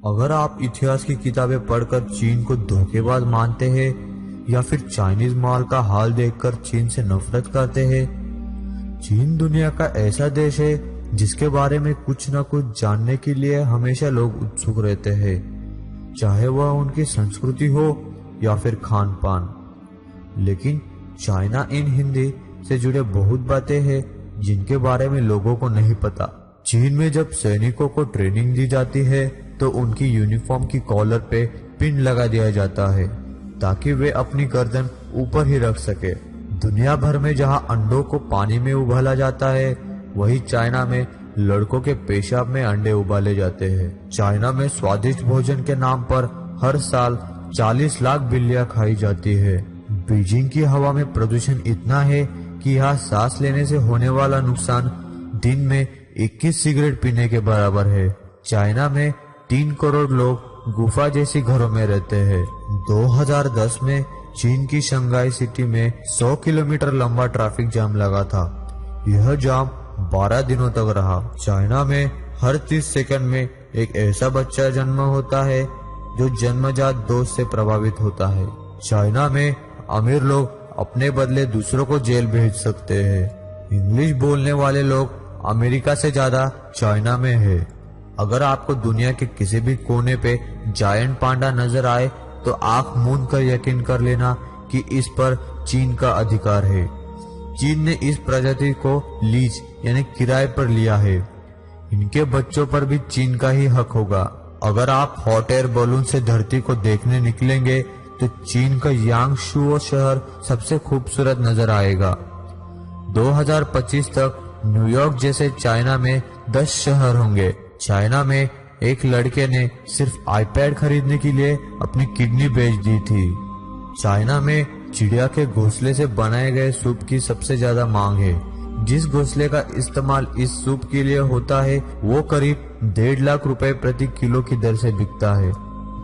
अगर आप इतिहास की किताबें पढ़कर चीन को धोखेबाज मानते हैं या फिर चाइनीज माल का हाल देखकर चीन से नफरत करते हैं, चीन दुनिया का ऐसा देश है जिसके बारे में कुछ न कुछ जानने के लिए हमेशा लोग उत्सुक रहते हैं, चाहे वह उनकी संस्कृति हो या फिर खान पान। लेकिन चाइना इन हिंदी से जुड़े बहुत बातें हैं जिनके बारे में लोगों को नहीं पता। चीन में जब सैनिकों को ट्रेनिंग दी जाती है तो उनकी यूनिफॉर्म की कॉलर पे पिन लगा दिया जाता है ताकि वे अपनी गर्दन ऊपर ही रख सके। दुनिया भर में जहां अंडों को पानी में उबाला जाता है, वही चाइना में लड़कों के पेशाब में अंडे उबाले जाते हैं। चाइना में स्वादिष्ट भोजन के नाम पर हर साल 40 लाख बिल्लियां खाई जाती है। बीजिंग की हवा में प्रदूषण इतना है कि यहाँ सांस लेने से होने वाला नुकसान दिन में 21 सिगरेट पीने के बराबर है। चाइना में 3 करोड़ लोग गुफा जैसी घरों में रहते हैं। 2010 में चीन की शंघाई सिटी में 100 किलोमीटर लंबा ट्रैफिक जाम लगा था। यह जाम 12 दिनों तक रहा। चाइना में हर 30 सेकंड में एक ऐसा बच्चा जन्म होता है जो जन्मजात दोष से प्रभावित होता है। चाइना में अमीर लोग अपने बदले दूसरों को जेल भेज सकते हैं। इंग्लिश बोलने वाले लोग अमेरिका से ज्यादा चाइना में है। अगर आपको दुनिया के किसी भी कोने पे जायंट पांडा नजर आए तो आंख मूंद कर यकीन कर लेना कि इस पर चीन का अधिकार है। चीन ने इस प्रजाति को लीज यानी किराए पर लिया है। इनके बच्चों पर भी चीन का ही हक होगा। अगर आप हॉट एयर बलून से धरती को देखने निकलेंगे तो चीन का यांगशुओ शहर सबसे खूबसूरत नजर आएगा। 2025 तक न्यूयॉर्क जैसे चाइना में 10 शहर होंगे। चाइना में एक लड़के ने सिर्फ आईपैड खरीदने के लिए अपनी किडनी बेच दी थी। चाइना में चिड़िया के घोंसले से बनाए गए सूप की सबसे ज्यादा मांग है। जिस घोंसले का इस्तेमाल इस सूप के लिए होता है वो करीब 1.5 लाख रुपए प्रति किलो की दर से बिकता है।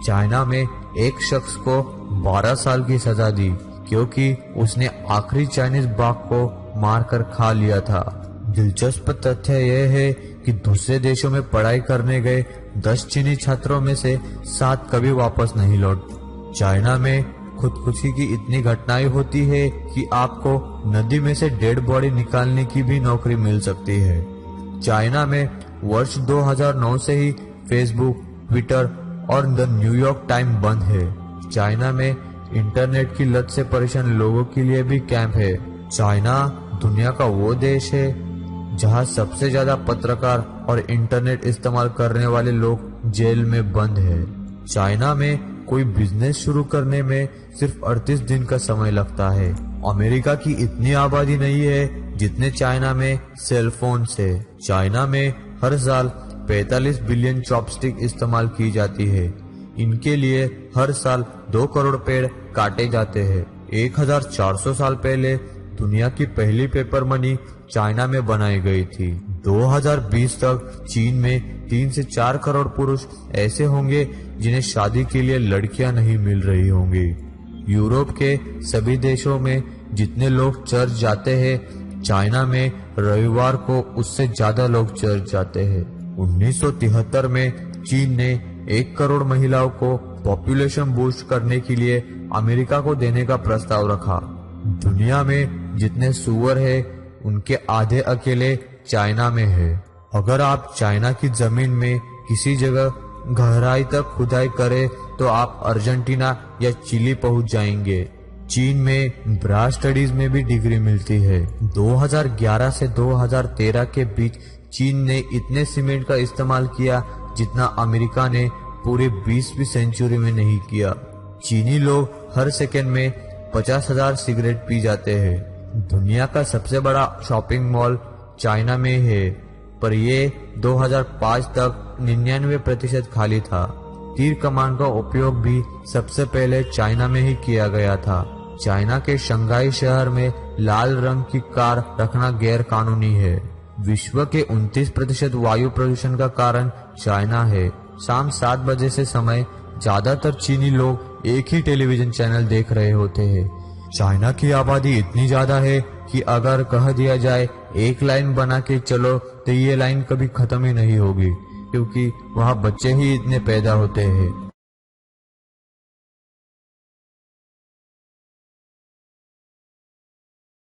चाइना में एक शख्स को 12 साल की सजा दी क्योंकि उसने आखिरी चाइनीज बाघ को मारकर खा लिया था। दिलचस्प तथ्य यह है कि दूसरे देशों में पढ़ाई करने गए 10 चीनी छात्रों में से 7 कभी वापस नहीं लौट। चाइना में खुदकुशी की इतनी घटनाएं होती है कि आपको नदी में से डेड बॉडी निकालने की भी नौकरी मिल सकती है। चाइना में वर्ष 2009 से ही फेसबुक, ट्विटर और द न्यूयॉर्क टाइम बंद है। चाइना में इंटरनेट की लत से परेशान लोगों के लिए भी कैंप है। चाइना दुनिया का वो देश है जहां सबसे ज्यादा पत्रकार और इंटरनेट इस्तेमाल करने वाले लोग जेल में बंद है। चाइना में कोई बिजनेस शुरू करने में सिर्फ 38 दिन का समय लगता है। अमेरिका की इतनी आबादी नहीं है जितने चाइना में सेल फोन है। चाइना में हर साल 45 बिलियन चॉपस्टिक इस्तेमाल की जाती है। इनके लिए हर साल 2 करोड़ पेड़ काटे जाते हैं। 1400 साल पहले दुनिया की पहली पेपर मनी चाइना में बनाई गई थी। 2020 तक चीन में 3 से 4 करोड़ पुरुष ऐसे होंगे जिन्हें शादी के लिए लड़कियां नहीं मिल रही होंगी। यूरोप के सभी देशों में जितने लोग चर्च जाते हैं, चाइना में रविवार को उससे ज्यादा लोग चर्च जाते हैं। 1973 में चीन ने 1 करोड़ महिलाओं को पॉपुलेशन बूस्ट करने के लिए अमेरिका को देने का प्रस्ताव रखा। दुनिया में जितने सुअर है उनके आधे अकेले चाइना में है। अगर आप चाइना की जमीन में किसी जगह गहराई तक खुदाई करें तो आप अर्जेंटीना या चिली पहुंच जाएंगे। चीन में ब्रा स्टडीज में भी डिग्री मिलती है। 2011 से 2013 के बीच चीन ने इतने सीमेंट का इस्तेमाल किया जितना अमेरिका ने पूरे 20वीं सेंचुरी में नहीं किया। चीनी लोग हर सेकंड में 50,000 सिगरेट पी जाते हैं। दुनिया का सबसे बड़ा शॉपिंग मॉल चाइना में है, पर ये 2005 तक 99% खाली था। तीर कमान का उपयोग भी सबसे पहले चाइना में ही किया गया था। चाइना के शंघाई शहर में लाल रंग की कार रखना गैर कानूनी है। विश्व के 29% वायु प्रदूषण का कारण चाइना है। शाम 7 बजे से समय ज्यादातर चीनी लोग एक ही टेलीविजन चैनल देख रहे होते हैं। चाइना की आबादी इतनी ज्यादा है कि अगर कह दिया जाए एक लाइन बना के चलो तो ये लाइन कभी खत्म ही नहीं होगी। क्योंकि वहाँ बच्चे ही इतने पैदा होते हैं।